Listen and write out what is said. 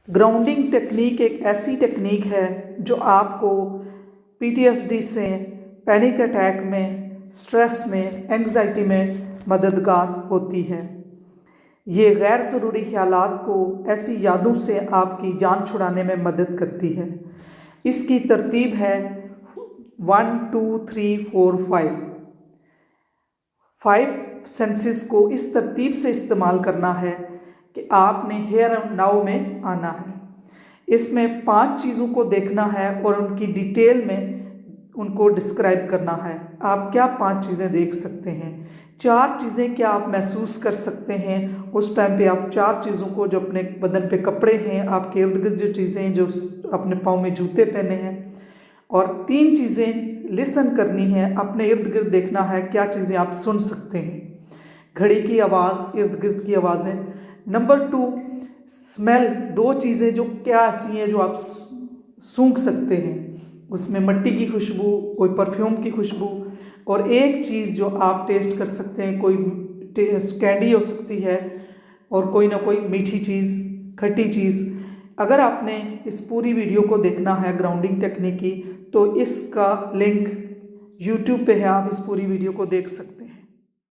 Grounding technique एक ऐसी technique है जो आपको पीटीएसडी से, पैनिक अटैक में, स्ट्रेस में, एंग्जाइटी में मददगार होती है। ये गैर ज़रूरी ख्यालात को ऐसी यादों से आपकी जान छुड़ाने में मदद करती है। इसकी तरतीब है 1 2 3 4 5। 5 सेंसेस को इस तरतीब से इस्तेमाल करना है कि आपने हियर एंड नाउ में आना है। इसमें 5 चीज़ों को देखना है और उनकी डिटेल में उनको डिस्क्राइब करना है। आप क्या 5 चीज़ें देख सकते हैं, 4 चीज़ें क्या आप महसूस कर सकते हैं उस टाइम पे। आप 4 चीज़ों को, जो अपने बदन पे कपड़े हैं, आपके इर्द गिर्द जो चीज़ें, जो अपने पाँव में जूते पहने हैं, और 3 चीज़ें लिसन करनी है, अपने इर्द गिर्द देखना है क्या चीज़ें आप सुन सकते हैं। घड़ी की आवाज़, इर्द गिर्द की आवाज़ें। नंबर 2 स्मेल, 2 चीज़ें जो क्या ऐसी हैं जो आप सूंघ सकते हैं। उसमें मिट्टी की खुशबू, कोई परफ्यूम की खुशबू, और एक चीज़ जो आप टेस्ट कर सकते हैं, कोई कैंडी हो सकती है और कोई ना कोई मीठी चीज़, खट्टी चीज़। अगर आपने इस पूरी वीडियो को देखना है ग्राउंडिंग टेक्निक की, तो इसका लिंक यूट्यूब पे है, आप इस पूरी वीडियो को देख सकते हैं।